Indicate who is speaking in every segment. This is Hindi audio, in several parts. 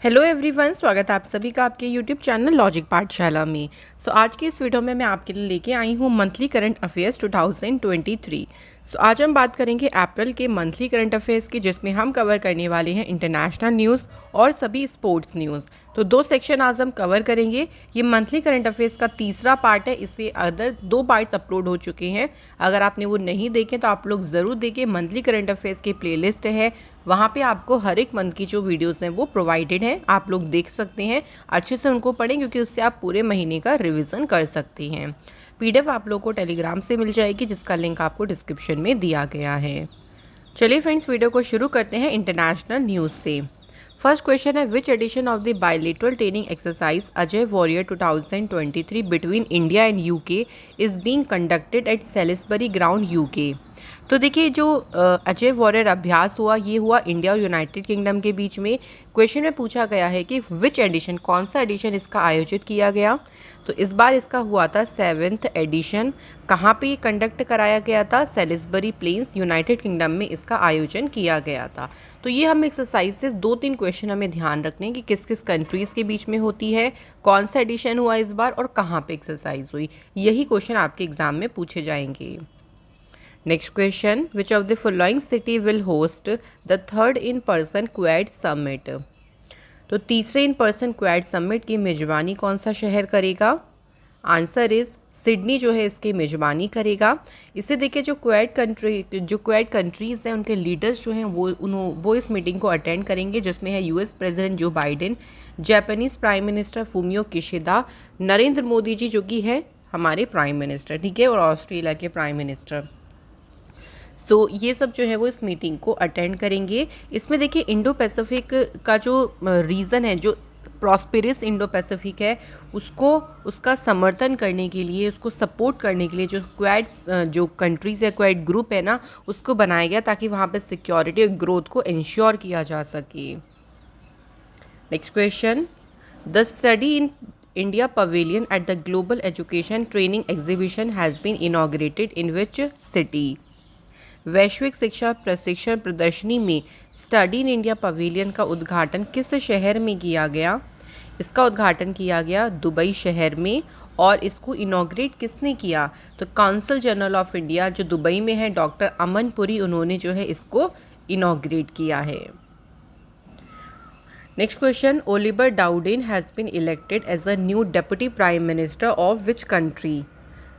Speaker 1: हेलो एवरीवन, स्वागत है आप सभी का आपके यूट्यूब चैनल लॉजिक पाठशाला में। आज की इस वीडियो में मैं आपके लिए लेके आई हूँ मंथली करंट अफेयर्स 2023। आज हम बात करेंगे अप्रैल के मंथली करंट अफेयर्स की, जिसमें हम कवर करने वाले हैं इंटरनेशनल न्यूज़ और सभी स्पोर्ट्स न्यूज़। तो 2 सेक्शन आज हम कवर करेंगे। ये मंथली करंट अफेयर्स का तीसरा पार्ट है। इससे अदर 2 पार्ट्स अपलोड हो चुके हैं। अगर आपने वो नहीं देखे तो आप लोग ज़रूर देखें। मंथली करंट अफेयर्स की प्लेलिस्ट है, वहाँ पे आपको हर एक मंथ की जो वीडियोस हैं वो प्रोवाइडेड हैं, आप लोग देख सकते हैं। अच्छे से उनको पढ़ें क्योंकि उससे आप पूरे महीने का रिवीजन कर सकते हैं। पीडीएफ आप लोग को टेलीग्राम से मिल जाएगी, जिसका लिंक आपको डिस्क्रिप्शन में दिया गया है। चलिए फ्रेंड्स, वीडियो को शुरू करते हैं इंटरनेशनल न्यूज़ से। फर्स्ट क्वेश्चन है, विच edition of the bilateral training exercise Ajay warrior 2023 between India and UK is being conducted at Salisbury ground UK. तो देखिए, जो अजय वॉरियर अभ्यास हुआ, ये हुआ इंडिया और यूनाइटेड किंगडम के बीच में। क्वेश्चन में पूछा गया है कि विच एडिशन, कौन सा एडिशन इसका आयोजित किया गया। तो इस बार इसका हुआ था 7th एडिशन। कहाँ पे ये कंडक्ट कराया गया था? सेलिसबरी प्लेन्स, यूनाइटेड किंगडम में इसका आयोजन किया गया था। तो ये हम एक्सरसाइज से 2-3 क्वेश्चन हमें ध्यान रखने कि किस किस कंट्रीज़ के बीच में होती है, कौन सा एडिशन हुआ इस बार और कहाँ पे एक्सरसाइज हुई। यही क्वेश्चन आपके एग्जाम में पूछे जाएंगे। Next question, which of the following city will host the 3rd in person quad summit. तो तीसरे इन पर्सन क्वाड समिट की मेजबानी कौन सा शहर करेगा? आंसर इज सिडनी जो है इसकी मेजबानी करेगा। इसे देखिए, जो क्वाड कंट्रीज़ हैं उनके लीडर्स जो हैं वो इस मीटिंग को अटेंड करेंगे, जिसमें है US president Joe Biden, Japanese prime minister Fumio Kishida, Narendra Modi ji जो कि है हमारे प्राइम मिनिस्टर, ठीक है, और ऑस्ट्रेलिया के प्राइम मिनिस्टर। ये सब जो है वो इस मीटिंग को अटेंड करेंगे। इसमें देखिए, इंडो पैसिफिक का जो रीज़न है, जो प्रॉस्पेरस इंडो पैसिफिक है, उसका समर्थन करने के लिए, उसको सपोर्ट करने के लिए जो कंट्रीज़ है, क्वाड ग्रुप है ना, उसको बनाया गया ताकि वहाँ पे सिक्योरिटी और ग्रोथ को इंश्योर किया जा सके। Next question, the study in India pavilion at the global education training exhibition has been inaugurated in which city. वैश्विक शिक्षा प्रशिक्षण प्रदर्शनी में स्टडी इन इंडिया पवेलियन का उद्घाटन किस शहर में किया गया? इसका उद्घाटन किया गया दुबई शहर में। और इसको इनॉग्रेट किसने किया? तो काउंसिल जनरल ऑफ इंडिया जो दुबई में है, डॉक्टर अमन पुरी, उन्होंने जो है इसको इनॉग्रेट किया है। Next question, Oliver Dowden has been elected as a new deputy prime minister of which country.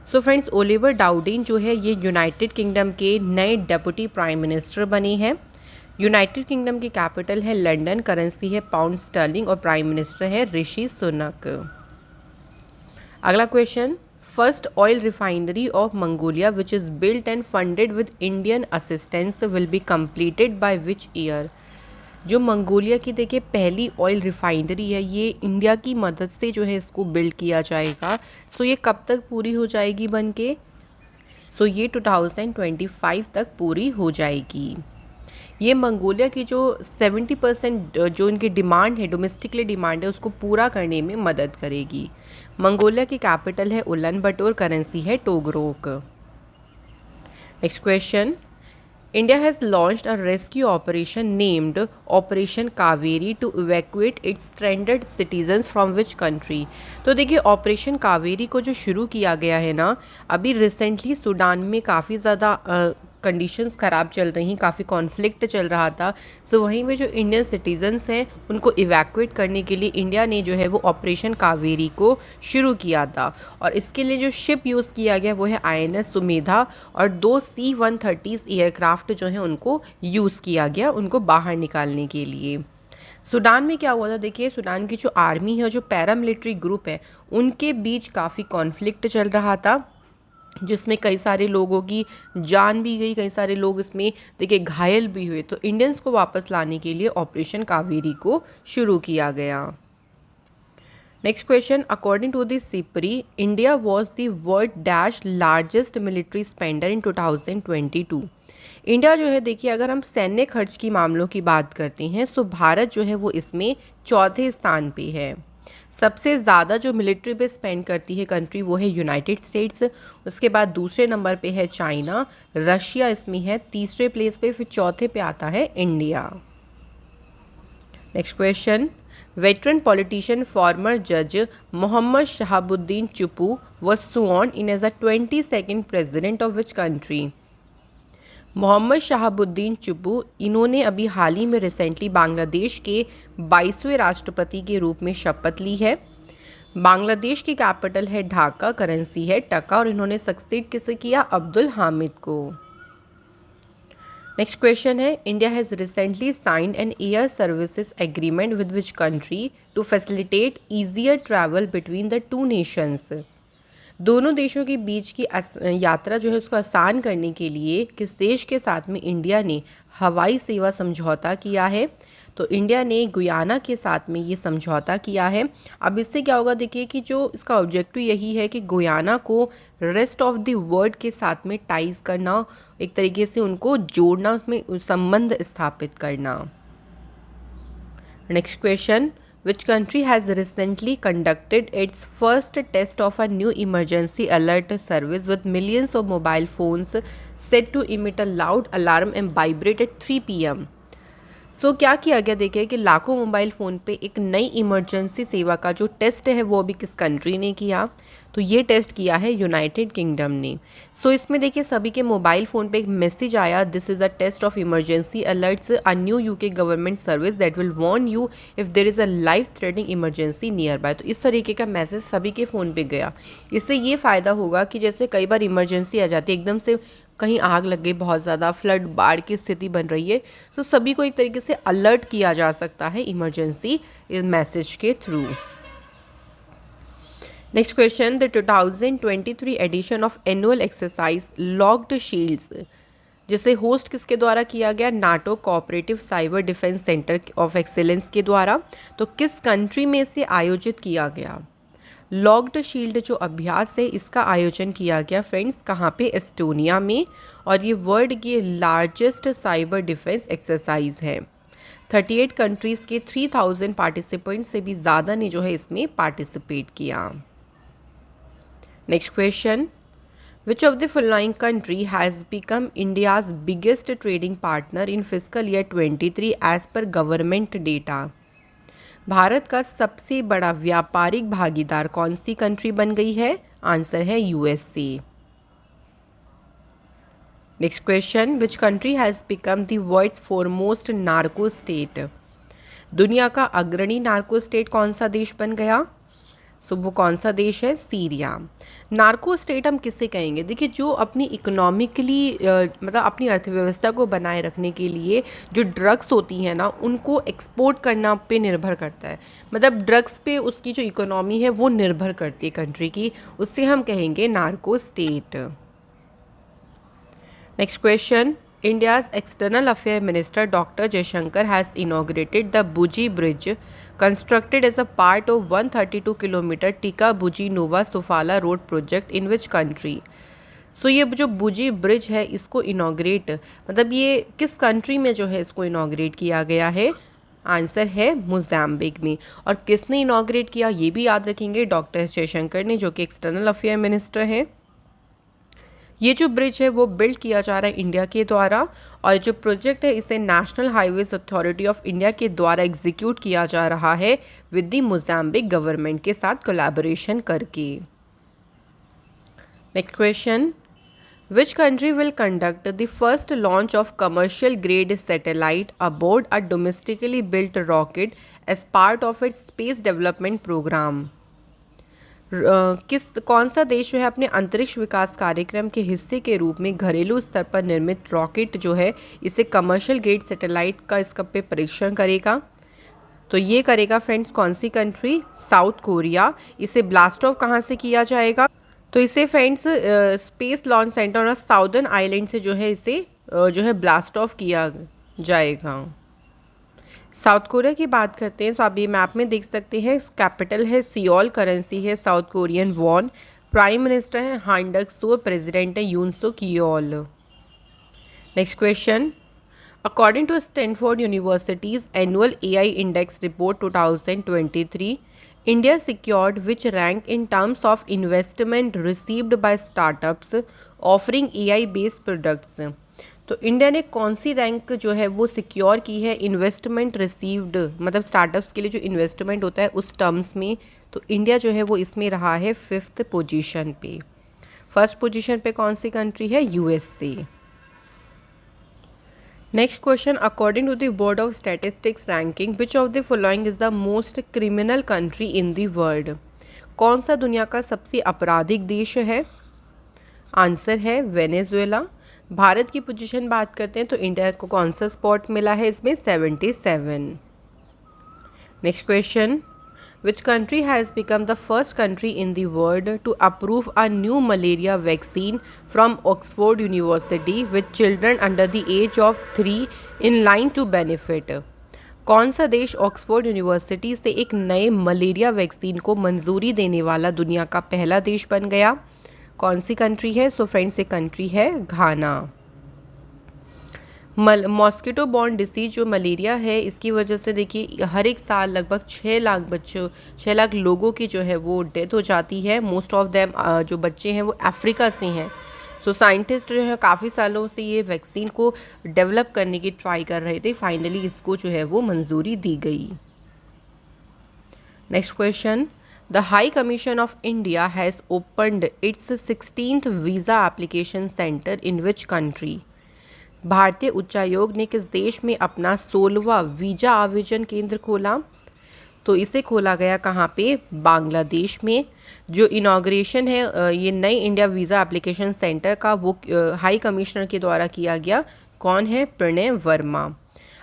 Speaker 1: So friends, Oliver Dowden जो है ये यूनाइटेड किंगडम के नए डेप्यूटी प्राइम मिनिस्टर बने हैं। यूनाइटेड किंगडम की कैपिटल है लंदन, करेंसी है पाउंड स्टर्लिंग और प्राइम मिनिस्टर है ऋषि सुनक। अगला question, first oil refinery of Mongolia which is built and funded with Indian assistance will be completed by which year. जो मंगोलिया की देखिए पहली ऑयल रिफाइनरी है, ये इंडिया की मदद से जो है इसको बिल्ड किया जाएगा। ये कब तक पूरी हो जाएगी बन के? ये 2025 तक पूरी हो जाएगी। ये मंगोलिया की जो 70% जो इनकी डिमांड है, डोमेस्टिकली डिमांड है, उसको पूरा करने में मदद करेगी। मंगोलिया की कैपिटल है उलन बटोर, करेंसी है tugrik. Next question, India has launched a rescue operation named Operation Kaveri to evacuate its stranded citizens from which country। तो देखिए, ऑपरेशन कावेरी को जो शुरू किया गया है ना, अभी रिसेंटली सूडान में काफ़ी ज़्यादा कंडीशंस ख़राब चल रही, काफ़ी कॉन्फ्लिक्ट चल रहा था। वहीं में जो इंडियन सिटीजन्स हैं उनको इवैक्यूएट करने के लिए इंडिया ने जो है वो ऑपरेशन कावेरी को शुरू किया था। और इसके लिए जो शिप यूज़ किया गया वो है INS सुमेधा, और 2 C-130 एयरक्राफ्ट जो हैं उनको यूज़ किया गया उनको बाहर निकालने के लिए। सूडान में क्या हुआ था? देखिए, सूडान की जो आर्मी है, जो पैरामिलिट्री ग्रुप है, उनके बीच काफ़ी कॉन्फ्लिक्ट चल रहा था, जिसमें कई सारे लोगों की जान भी गई, कई सारे लोग इसमें देखिए घायल भी हुए। तो इंडियंस को वापस लाने के लिए ऑपरेशन कावेरी को शुरू किया गया। Next question, according to the SIPRI, India was the world dash largest military spender in 2022। India जो है, देखिए अगर हम सैन्य खर्च की मामलों की बात करते हैं तो भारत जो है वो इसमें 4थे स्थान पे है। सबसे ज़्यादा जो मिलिट्री पे स्पेंड करती है कंट्री वो है यूनाइटेड स्टेट्स, उसके बाद दूसरे नंबर पे है चाइना, रशिया इसमें है तीसरे प्लेस पे, फिर चौथे पे आता है India. Next question, Veteran politician former judge Muhammad Shahabuddin Chuppu was sworn in as a 22nd president of which country? Mohammed Shahabuddin Chuppu इन्होंने अभी हाल ही में रिसेंटली बांग्लादेश के 22वें राष्ट्रपति के रूप में शपथ ली है। बांग्लादेश की कैपिटल है ढाका, करेंसी है टका और इन्होंने सक्सीड किसे किया? अब्दुल हामिद को। नेक्स्ट क्वेश्चन है, India has recently signed an air services agreement with which country to facilitate easier travel between the two nations? दोनों देशों के बीच की यात्रा जो है उसको आसान करने के लिए किस देश के साथ में इंडिया ने हवाई सेवा समझौता किया है? तो इंडिया ने गुयाना के साथ में ये समझौता किया है। अब इससे क्या होगा, देखिए कि जो इसका ऑब्जेक्टिव यही है कि गुयाना को रेस्ट ऑफ द वर्ल्ड के साथ में टाइज करना, एक तरीके से उनको जोड़ना, उसमें संबंध स्थापित करना। Next question, which country has recently conducted its first test of a new emergency alert service with millions of mobile phones set to emit a loud alarm and vibrate at 3 p.m. सो क्या किया गया, देखिए कि लाखों मोबाइल फ़ोन पे एक नई इमरजेंसी सेवा का जो टेस्ट है वो अभी किस कंट्री ने किया? तो ये टेस्ट किया है यूनाइटेड किंगडम ने। सो इसमें देखिए सभी के मोबाइल फ़ोन पे एक मैसेज आया, this is a test of emergency alerts, a new UK government service that will warn you if there is a life threatening emergency nearby. तो इस तरीके का मैसेज सभी के फ़ोन पे गया। इससे ये फ़ायदा होगा कि जैसे कई बार इमरजेंसी आ जाती है, एकदम से कहीं आग लग गई, बहुत ज़्यादा फ्लड बाढ़ की स्थिति बन रही है, तो सभी को एक तरीके से अलर्ट किया जा सकता है इमरजेंसी मैसेज के through. Next question, the 2023 edition of annual exercise locked shields, जिसे होस्ट किसके द्वारा किया गया? NATO cooperative cyber defence centre of excellence के द्वारा। तो किस कंट्री में इसे आयोजित किया गया? लॉक्ड शील्ड जो अभ्यास है इसका आयोजन किया गया फ्रेंड्स कहाँ पे? एस्टोनिया में, और ये वर्ल्ड की लार्जेस्ट साइबर डिफेंस एक्सरसाइज है। 38 कंट्रीज़ के 3000 पार्टिसिपेंट से भी ज़्यादा ने जो है इसमें पार्टिसिपेट किया। Next question, which of the following country has become India's biggest trading partner in physical year 23 as per government data? Bharat का सबसे बड़ा व्यापारिक भागीदार कौन सी कंट्री बन गई है? आंसर है USA. Next question, which country has become the world's foremost narco state? दुनिया का अग्रणी नार्को स्टेट कौन सा देश बन गया? सो वो कौन सा देश है? सीरिया। नार्को स्टेट हम किसे कहेंगे? देखिए जो अपनी इकोनॉमिकली मतलब अपनी अर्थव्यवस्था को बनाए रखने के लिए जो ड्रग्स होती हैं ना उनको एक्सपोर्ट करना पे निर्भर करता है, मतलब ड्रग्स पे उसकी जो इकोनॉमी है वो निर्भर करती है कंट्री की, उससे हम कहेंगे narco state. Next question, India's External Affairs Minister Dr. Jaishankar has inaugurated the Buji Bridge, constructed as a part of 132-kilometer Tika-Buji Nova Sofala Road project in which country? सो ये जो बुजी ब्रिज है इसको इनाग्रेट, मतलब ये किस कंट्री में जो है इसको इनाग्रेट किया गया है? आंसर है मोज़ाम्बिक में। और किसने इनाग्रेट किया ये भी याद रखेंगे, डॉक्टर जयशंकर ने, जो कि एक्सटर्नल अफेयर मिनिस्टर हैं। ये जो ब्रिज है वो बिल्ड किया जा रहा है इंडिया के द्वारा, और जो प्रोजेक्ट है इसे national highways authority of India के द्वारा एग्जीक्यूट किया जा रहा है विद द मोज़ाम्बिक गवर्नमेंट के साथ कोलैबोरेशन करके। Next question, which country will conduct the first launch of commercial grade satellite aboard a domestically built rocket as part of its space development programme? कौन सा देश जो है अपने अंतरिक्ष विकास कार्यक्रम के हिस्से के रूप में घरेलू स्तर पर निर्मित रॉकेट जो है इसे कमर्शियल ग्रेड सैटेलाइट का इसका पे परीक्षण करेगा? तो ये करेगा फ्रेंड्स कौन सी कंट्री? South Korea. इसे ब्लास्ट ऑफ कहाँ से किया जाएगा? तो इसे फ्रेंड्स स्पेस लॉन्च सेंटर और साउदर्न आइलैंड से जो है इसे जो है ब्लास्ट ऑफ किया जाएगा। साउथ कोरिया की बात करते हैं तो आप ये मैप में देख सकते हैं, कैपिटल है सियोल, करेंसी है South Korean won, prime minister है हान डक सो, प्रेसिडेंट है Yoon Suk Yeol. Next question, according to Stanford university's annual AI index report 2023, India secured which rank in terms of investment received by startups offering AI based products? तो इंडिया ने कौन सी रैंक जो है वो सिक्योर की है इन्वेस्टमेंट रिसीव्ड, मतलब स्टार्टअप्स के लिए जो इन्वेस्टमेंट होता है उस टर्म्स में, तो इंडिया जो है वो इसमें रहा है 5th पोजीशन पे। फर्स्ट पोजीशन पे कौन सी कंट्री है? USA. Next question, according to the board of statistics ranking which of the following is the most criminal country in the world? कौन सा दुनिया का सबसे आपराधिक देश है? आंसर है वेनेजुएला। भारत की पोजीशन बात करते हैं तो इंडिया को कौन सा स्पॉट मिला है इसमें? 77। Next question, which country has become the first country in the world to approve a new malaria vaccine from Oxford university with children under the age of 3 in line to benefit? कौन सा देश ऑक्सफोर्ड यूनिवर्सिटी से एक नए मलेरिया वैक्सीन को मंजूरी देने वाला दुनिया का पहला देश बन गया? कौन सी कंट्री है? सो फ्रेंड्स, ये कंट्री है घाना। मॉस्किटो बॉर्न डिसीज जो मलेरिया है, इसकी वजह से देखिए हर एक साल लगभग 6 लाख लोगों की जो है वो डेथ हो जाती है। मोस्ट ऑफ देम जो बच्चे हैं वो अफ्रीका से हैं। सो साइंटिस्ट जो है काफ़ी सालों से ये वैक्सीन को डेवलप करने की ट्राई कर रहे थे, फाइनली इसको जो है वो मंजूरी दी गई। Next question, The High Commission of India has opened its 16th visa application center in which country? भारतीय उच्चायोग ने किस देश में अपना 16वां वीजा आवेदन केंद्र खोला? तो इसे खोला गया कहाँ पे? बांग्लादेश में। जो इनॉग्रेशन है ये नई इंडिया वीज़ा एप्लीकेशन सेंटर का वो हाई कमिश्नर के द्वारा किया गया। कौन है? प्रणय वर्मा।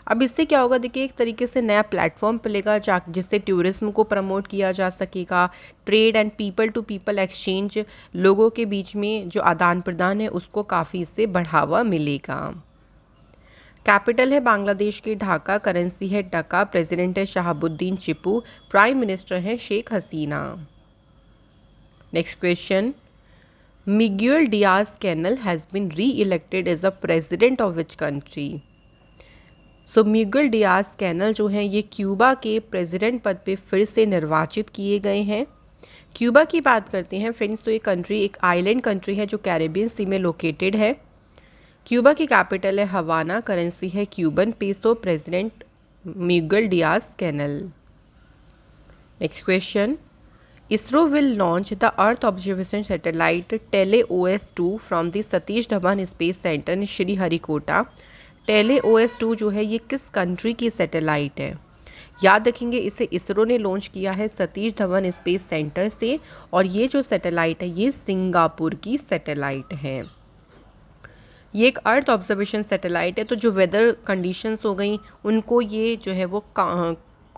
Speaker 1: अब इससे क्या होगा, देखिए एक तरीके से नया प्लेटफॉर्म मिलेगा जिससे टूरिज्म को प्रमोट किया जा सकेगा। Trade and people to people exchange, लोगों के बीच में जो आदान प्रदान है उसको काफ़ी इससे बढ़ावा मिलेगा। कैपिटल है बांग्लादेश की ढाका, करेंसी है टका, प्रेसिडेंट है शहाबुद्दीन चिप्पू, प्राइम मिनिस्टर है Sheikh Hasina. Next question, Miguel Diaz Canel has been reelected as a president of which country? So Miguel Diaz Canel जो हैं ये क्यूबा के प्रेसिडेंट पद पे फिर से निर्वाचित किए गए हैं। क्यूबा की बात करते हैं फ्रेंड्स, तो ये कंट्री एक आइलैंड कंट्री है जो कैरेबियन सी में लोकेटेड है। क्यूबा की कैपिटल है हवाना, करेंसी है Cuban peso, president Miguel Diaz Canel. Next question, ISRO will launch the earth observation satellite टेले-OS2 from the Satish Dhawan space centre in Sriharikota. टेले-OS2 जो है ये किस कंट्री की सैटेलाइट है? याद रखेंगे इसे इसरो ने लॉन्च किया है सतीश धवन स्पेस सेंटर से, और ये जो सैटेलाइट है ये सिंगापुर की सैटेलाइट है। ये एक अर्थ ऑब्जर्वेशन सैटेलाइट है, तो जो वेदर कंडीशंस हो गई उनको ये जो है वो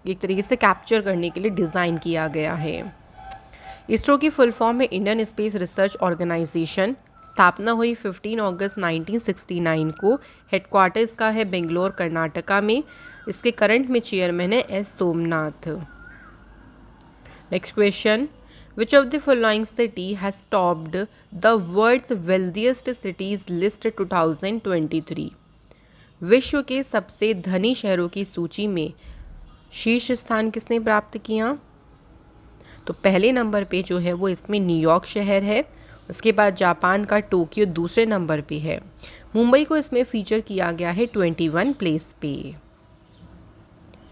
Speaker 1: एक तरीके से कैप्चर करने के लिए डिज़ाइन किया गया है। इसरो की फुल फॉर्म है इंडियन स्पेस रिसर्च ऑर्गेनाइजेशन। स्थापना हुई 15 अगस्त 1969 को। हेडक्वार्टर इसका है बेंगलोर कर्नाटका में। इसके करंट में चेयरमैन है S Somnath. Next question, which of the following city has topped the world's wealthiest cities list 2023? विश्व के सबसे धनी शहरों की सूची में शीर्ष स्थान किसने प्राप्त किया? तो पहले नंबर पे जो है वो इसमें न्यूयॉर्क शहर है। उसके बाद जापान का टोक्यो दूसरे नंबर पे है। मुंबई को इसमें फीचर किया गया है 21 प्लेस पे।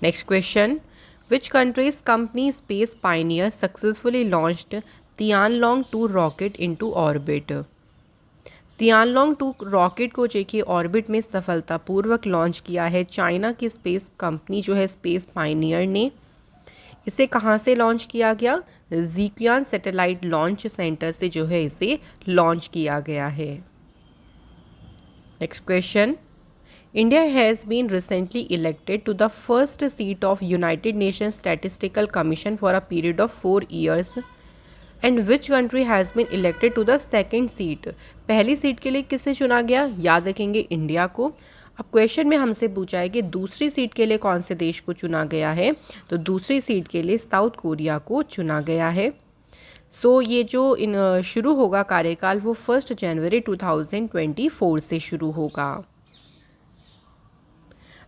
Speaker 1: Next question, which countries company space Pioneer successfully launched Tianlong 2 rocket into orbit? Tianlong 2 rocket को जेके ऑर्बिट में सफलतापूर्वक लॉन्च किया है चाइना की स्पेस कंपनी जो है स्पेस पायनियर ने। इसे कहाँ से लॉन्च किया गया? ज़िक्यान सैटेलाइट लॉन्च सेंटर से जो है इसे लॉन्च किया गया है। Next question, India has been recently elected to the first seat of United Nations statistical commission for a period of 4 years and which country has been elected to the second seat? पहली सीट के लिए किसे चुना गया? याद रखेंगे इंडिया को। अब क्वेश्चन में हमसे पूछा है कि दूसरी सीट के लिए कौन से देश को चुना गया है, तो दूसरी सीट के लिए साउथ कोरिया को चुना गया है। सो ये जो शुरू होगा कार्यकाल वो 1 जनवरी 2024 से शुरू होगा।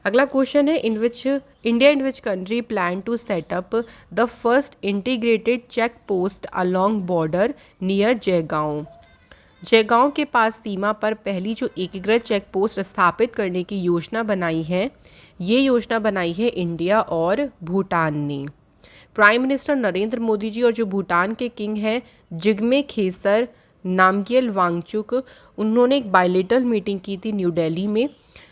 Speaker 1: अगला क्वेश्चन है, India in which country plan to set up the first integrated check post along border near Jaigaon? Jaigaon के पास सीमा पर पहली जो एकीकृत चेक पोस्ट स्थापित करने की योजना बनाई है, ये योजना बनाई है इंडिया और भूटान ने। प्राइम मिनिस्टर नरेंद्र मोदी जी और जो भूटान के किंग हैं जिग्मे खेसर नामग्येल वांगचुक, उन्होंने एक बायलेटरल मीटिंग की थी न्यू दिल्ली में।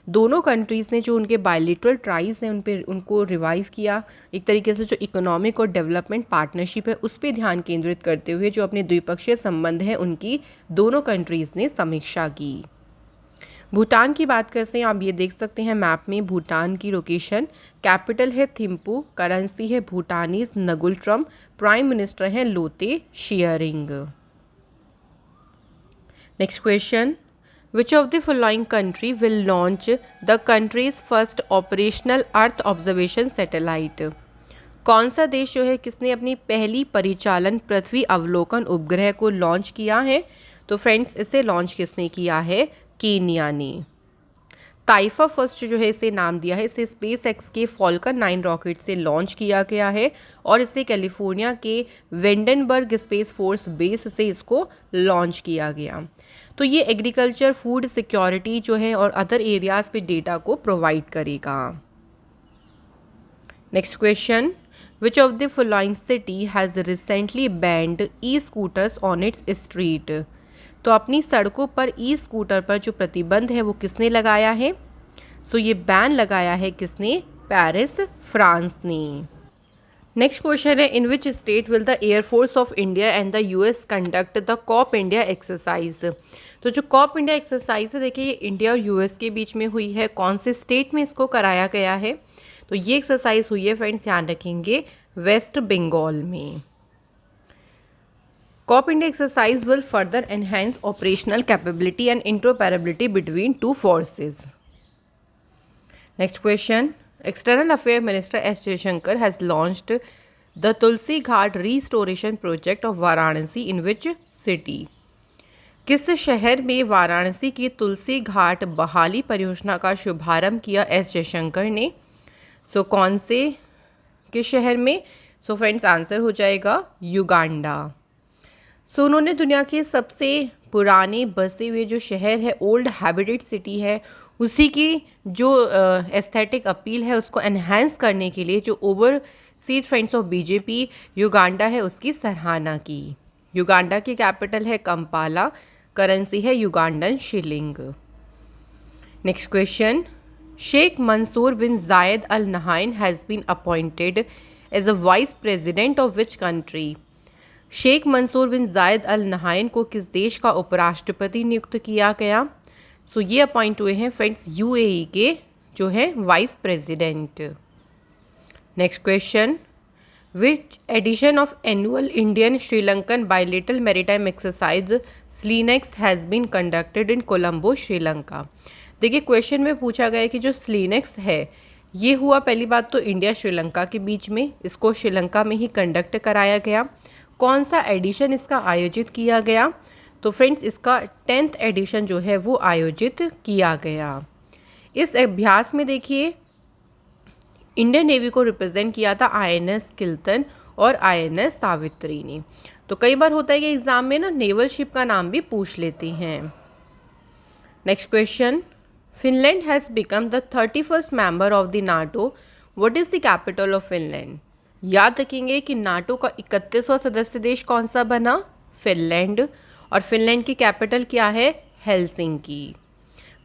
Speaker 1: दोनों कंट्रीज़ ने जो उनके बायलेटरल ट्राइज हैं उनको रिवाइव किया, एक तरीके से जो इकोनॉमिक और डेवलपमेंट पार्टनरशिप है उस पर ध्यान केंद्रित करते हुए जो अपने द्विपक्षीय संबंध हैं उनकी दोनों कंट्रीज़ ने समीक्षा की। भूटान की बात करते हैं, आप ये देख सकते हैं मैप में भूटान की लोकेशन। कैपिटल है थिम्पू, करेंसी है भूटानीज नगुलट्रम, प्राइम मिनिस्टर हैं Lotay sharing. Next question, which of the following country will launch the countries first operational earth observation satellite? कौन सा देश जो है किसने अपनी पहली परिचालन पृथ्वी अवलोकन उपग्रह को लॉन्च किया है? तो फ्रेंड्स इसे लॉन्च किसने किया है? केन्या ने। ताइफा फर्स्ट जो है इसे नाम दिया है, इसे स्पेस एक्स के फॉल्कन 9 रॉकेट से लॉन्च किया गया है और इसे कैलिफोर्निया के वेंडनबर्ग स्पेस फोर्स बेस से इसको लॉन्च किया गया। तो ये एग्रीकल्चर, फूड सिक्योरिटी जो है और अदर एरियाज पे डेटा को प्रोवाइड करेगा। Next question, which of the following city has recently band E scooters on it's street? तो अपनी सड़कों पर ई स्कूटर पर जो प्रतिबंध है वो किसने लगाया है? सो ये बैन लगाया है किसने? पेरिस, फ्रांस ने। नेक्स्ट क्वेश्चन है, in which state will the air force of India and the US conduct the COPE India exercise? तो जो कॉप इंडिया एक्सरसाइज है देखिए ये इंडिया और यूएस के बीच में हुई है। कौन से स्टेट में इसको कराया गया है? तो ये एक्सरसाइज हुई है फ्रेंड्स, ध्यान रखेंगे, वेस्ट बंगाल में। COP India exercise will further enhance operational capability and interoperability between two forces. Next question. External Affairs Minister S. Jaishankar has launched the Tulsi Ghat Restoration Project of Varanasi in which city? किस शहर में वाराणसी की तुलसी घाट बहाली परियोजना का शुभारंभ किया एस जयशंकर ने? सो कौन से किस शहर में? सो फ्रेंड्स आंसर हो जाएगा युगांडा। सो उन्होंने दुनिया के सबसे पुराने बसे हुए जो शहर है, ओल्ड हैबिटेड सिटी है, उसी की जो एस्थेटिक अपील है उसको एनहेंस करने के लिए जो overseas friends of BJP Uganda है उसकी सराहना की। युगांडा की कैपिटल है कंपाला, करेंसी है Ugandan shilling. Next question, Sheikh Mansour bin Zayed Al Nahyan has been appointed as a vice president of which country? Sheikh Mansour bin Zayed Al नहायन को किस देश का उपराष्ट्रपति नियुक्त किया गया? सो ये अपॉइंट हुए हैं फ्रेंड्स यूएई के जो है vice president. Next question, which edition of annual Indian Sri Lankan bilateral maritime exercise SLINEX has been conducted in Colombo Sri Lanka? देखिए क्वेश्चन में पूछा गया है कि जो स्लीनेक्स है ये हुआ पहली बात तो इंडिया श्रीलंका के बीच में, इसको श्रीलंका में ही कंडक्ट कराया गया। कौन सा एडिशन इसका आयोजित किया गया? तो फ्रेंड्स इसका 10th एडिशन जो है वो आयोजित किया गया। इस अभ्यास में देखिए इंडियन नेवी को रिप्रेजेंट किया था INS किल्तन और INS सावित्री ने। तो कई बार होता है कि एग्जाम में ना नेवल शिप का नाम भी पूछ लेते हैं। Next question, Finland has become the 31st member of the NATO, what is the capital of Finland? याद रखेंगे कि नाटो का 31वां सदस्य देश कौन सा बना? फिनलैंड। और फिनलैंड की कैपिटल क्या है? हेलसिंकी।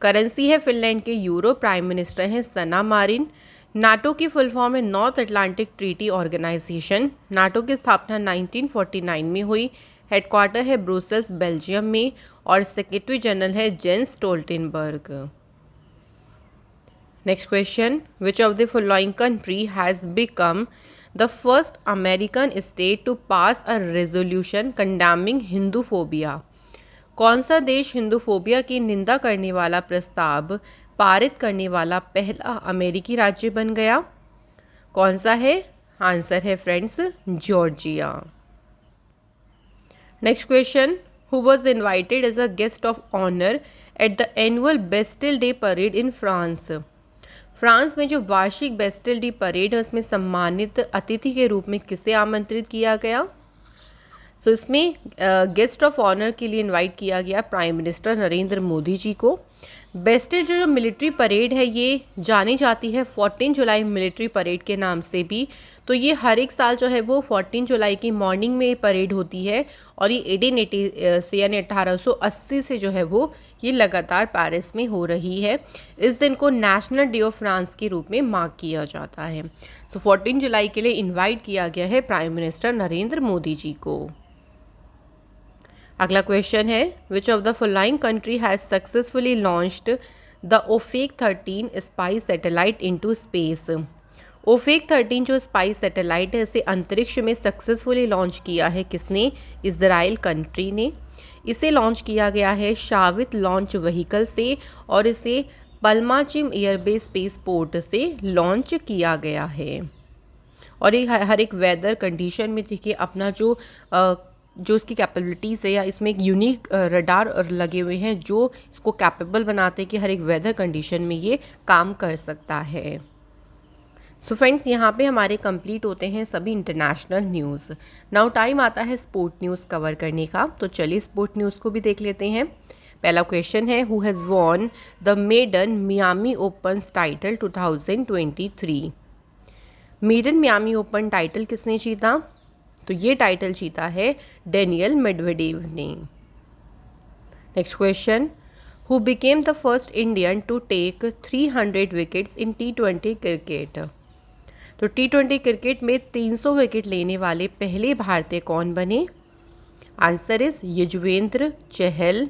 Speaker 1: करेंसी है फिनलैंड के यूरो, प्राइम मिनिस्टर हैं सना मारिन। नाटो की फुल फॉर्म है North Atlantic Treaty Organization. NATO की स्थापना 1949 में हुई। हेडक्वार्टर है ब्रुसेल्स बेल्जियम में और सेक्रेटरी जनरल है Jens Stoltenberg. Next question, which of the following country has become the first American state to pass a resolution condemning Hinduphobia? कौन सा देश हिंदूफोबिया की निंदा करने वाला प्रस्ताव पारित करने वाला पहला अमेरिकी राज्य बन गया? कौन सा है? आंसर है friends Georgia. Next question, who was invited as a guest of honour at the annual Bastille day parade in France? France में जो वार्षिक बेस्टिल डे परेड है उसमें सम्मानित अतिथि के रूप में किसे आमंत्रित किया गया? सो इसमें गेस्ट ऑफ ऑनर के लिए इनवाइट किया गया प्राइम मिनिस्टर नरेंद्र मोदी जी को। बेस्ट जो मिलिट्री परेड है ये जानी जाती है 14 जुलाई मिलिट्री परेड के नाम से भी। तो ये हर एक साल जो है वो 14 जुलाई की मॉर्निंग में परेड होती है और ये 1880 से यानी 1880 से जो है वो ये लगातार पेरिस में हो रही है। इस दिन को नेशनल डे ऑफ फ्रांस के रूप में मार्क किया जाता है। सो 14 जुलाई के लिए इनवाइट किया गया है प्राइम मिनिस्टर नरेंद्र मोदी जी को। अगला क्वेश्चन है which of the following country has successfully launched the Ofek 13 spy satellite into space. Ofek 13 जो स्पाइस सैटेलाइट है इसे अंतरिक्ष में सक्सेसफुली लॉन्च किया है किसने? इजराइल कंट्री ने। इसे लॉन्च किया गया है शावित लॉन्च व्हीकल से और इसे पल्माचिम एयरबेस स्पेस पोर्ट से लॉन्च किया गया है। और ये हर एक वेदर कंडीशन में देखिए अपना जो इसकी कैपेबिलिटीज़ है या इसमें एक यूनिक रडार लगे हुए हैं जो इसको कैपेबल बनाते हैं कि हर एक वेदर कंडीशन में ये काम कर सकता है। सो फ्रेंड्स यहाँ पे हमारे कंप्लीट होते हैं सभी इंटरनेशनल न्यूज़। नाउ टाइम आता है स्पोर्ट न्यूज़ कवर करने का, तो चलिए स्पोर्ट न्यूज़ को भी देख लेते हैं। पहला क्वेश्चन है who has won the maiden Miami open title 2023। Maiden Miami open title किसने जीता? तो ये टाइटल जीता है डेनियल मेडवेडेव ने। Next question who became the first Indian to take 300 wickets in T20 cricket. तो T20 क्रिकेट में 300 विकेट लेने वाले पहले भारतीय कौन बने? Answer is Yuzvendra Chahal.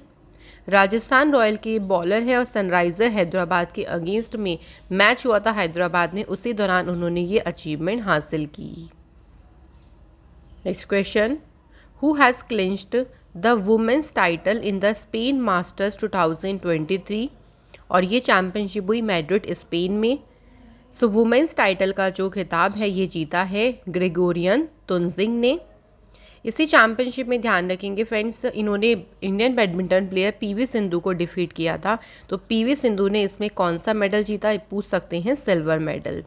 Speaker 1: Rajasthan royal के बॉलर हैं और सनराइजर हैदराबाद के अगेंस्ट में मैच हुआ था हैदराबाद में, उसी दौरान उन्होंने ये अचीवमेंट हासिल की। Next question who has clinched the women's title in the Spain masters 2023। और ये चैम्पियनशिप हुई मैड्रिड स्पेन में। सो वुमेन्स टाइटल का जो खिताब है ये जीता है ग्रेगोरियन तुनजिंग ने। इसी चैम्पियनशिप में ध्यान रखेंगे फ्रेंड्स इन्होंने Indian badminton player PV Sindhu को डिफीट किया था। तो पीवी सिंधु ने इसमें कौन सा मेडल जीता ये पूछ सकते हैं, सिल्वर मेडल।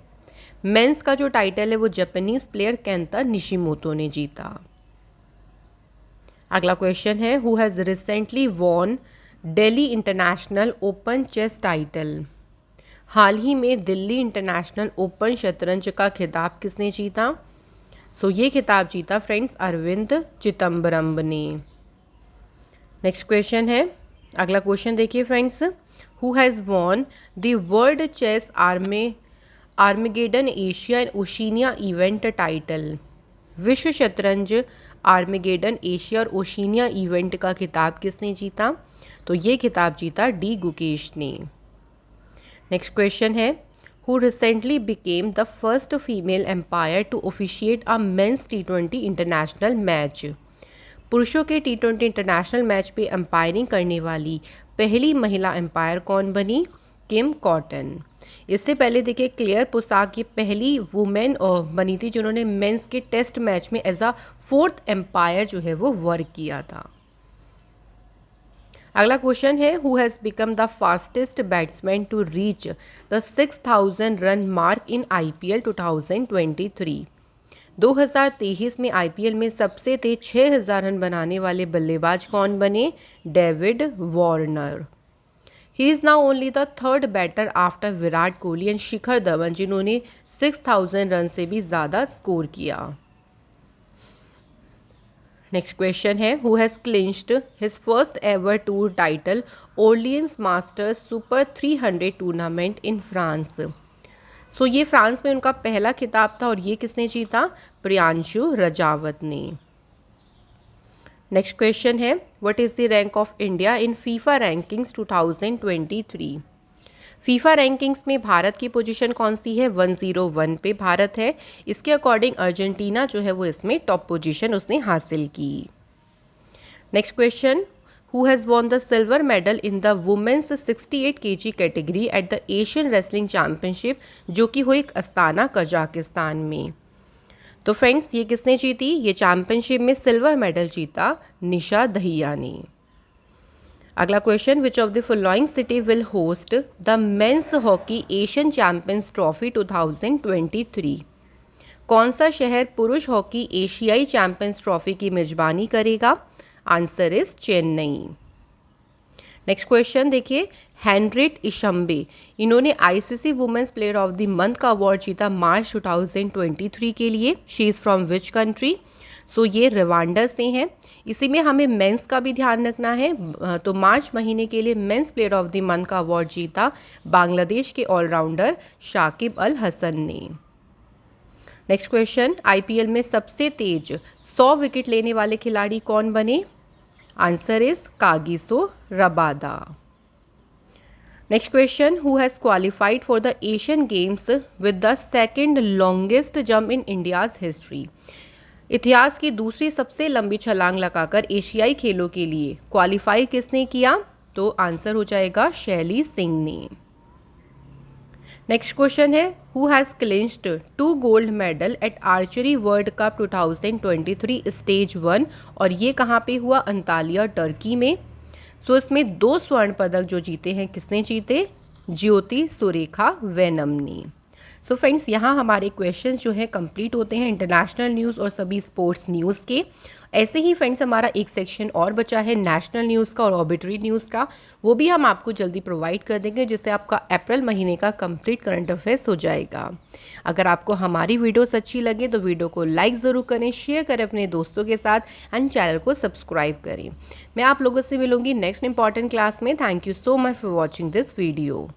Speaker 1: मेंस का जो टाइटल है वो जापानीज प्लेयर केंता निशिमोतो ने जीता। अगला क्वेश्चन है who has recently won Delhi international open chess title. हाल ही में दिल्ली इंटरनेशनल ओपन शतरंज का खिताब किसने जीता? सो ये खिताब जीता फ्रेंड्स अरविंद चिदम्बरम ने। नेक्स्ट क्वेश्चन है, अगला क्वेश्चन देखिए friends who has won the world chess Armageddon Asia and Oceania event title. विश्व शतरंज आर्मेगेडन एशिया और ओशिनिया इवेंट का खिताब किसने जीता? तो ये खिताब जीता डी गुकेश ने। नेक्स्ट क्वेश्चन है who recently became the first female umpire to officiate a men's T20 international match. पुरुषों के T20 इंटरनेशनल मैच पे एम्पायरिंग करने वाली पहली महिला एम्पायर कौन बनी? किम कॉटन। इससे पहले देखिए क्लेयर पुसाक ये पहली वुमेन बनी थी जिन्होंने मेंस के टेस्ट मैच में एज अ 4th एम्पायर जो है वो वर्क किया था। अगला क्वेश्चन है who has become the fastest batsman to reach the 6000 run mark in IPL 2023। 2023 में IPL में सबसे तेज 6000 रन बनाने वाले बल्लेबाज कौन बने? David Warner. He is now only the 3rd batter after Virat Kohli and Shikhar Dhawan जिन्होंने 6000 रन से भी ज़्यादा स्कोर किया। नेक्स्ट क्वेश्चन है who has clinched his first ever tour title Orleans Masters super 300 tournament in France. So ये फ्रांस में उनका पहला खिताब था और ये किसने जीता? प्रियांशु रजावत ने। नेक्स्ट क्वेश्चन है what is the rank of India in FIFA rankings 2023। FIFA rankings में भारत की पोजीशन कौन सी है? 101 पे भारत है। इसके अकॉर्डिंग अर्जेंटीना जो है वो इसमें टॉप पोजीशन उसने हासिल की। Next question who has won the silver medal in the women's 68 kg category at the Asian wrestling championship जो कि हुई अस्ताना कजाकिस्तान में। तो फ्रेंड्स ये किसने जीती? ये चैम्पियनशिप में सिल्वर मेडल जीता निशा दहिया ने। अगला question which of the following city will host the men's hockey Asian champions trophy 2023। कौन सा शहर पुरुष हॉकी एशियाई चैंपियंस ट्रॉफी की मेजबानी करेगा? Answer is Chennai. Next question देखिए, हेनरिट इशम्बे, इन्होंने ICC women's player of the month का अवार्ड जीता मार्च 2023 के लिए। She is from which country? So ये रवांडा से हैं। इसी में हमें मेंस का भी ध्यान रखना है। तो मार्च महीने के लिए men's player of the month का अवार्ड जीता बांग्लादेश के ऑलराउंडर शाकिब अल हसन ने। नेक्स्ट क्वेश्चन, आईपीएल में सबसे तेज 100 विकेट लेने वाले खिलाड़ी कौन बने? Answer is Kagiso Rabada. Next question, who has qualified for the Asian games with the second longest jump in India's history? इतिहास की दूसरी सबसे लंबी छलांग लगाकर एशियाई खेलों के लिए क्वालिफाई किसने किया? तो आंसर हो जाएगा शैली सिंह ने। नेक्स्ट क्वेश्चन है, who has clinched 2 gold medal at archery world cup 2023 stage 1, और ये कहाँ पे हुआ? अंतालिया, टर्की में। सो इसमें 2 स्वर्ण पदक जो जीते हैं, किसने जीते? ज्योति सुरेखा वेनम ने। सो फ्रेंड्स, यहाँ हमारे क्वेश्चंस जो है कंप्लीट होते हैं इंटरनेशनल न्यूज़ और सभी स्पोर्ट्स न्यूज़ के। ऐसे ही फ्रेंड्स हमारा एक सेक्शन और बचा है नेशनल न्यूज़ का और ऑर्बिटरी न्यूज़ का, वो भी हम आपको जल्दी प्रोवाइड कर देंगे, जिससे आपका अप्रैल महीने का कंप्लीट करंट अफेयर्स हो जाएगा। अगर आपको हमारी वीडियोस अच्छी लगे तो वीडियो को लाइक ज़रूर करें, शेयर करें अपने दोस्तों के साथ एंड चैनल को सब्सक्राइब करें। मैं आप लोगों से मिलूंगी नेक्स्ट इंपॉर्टेंट क्लास में। Thank you so much for watching this video.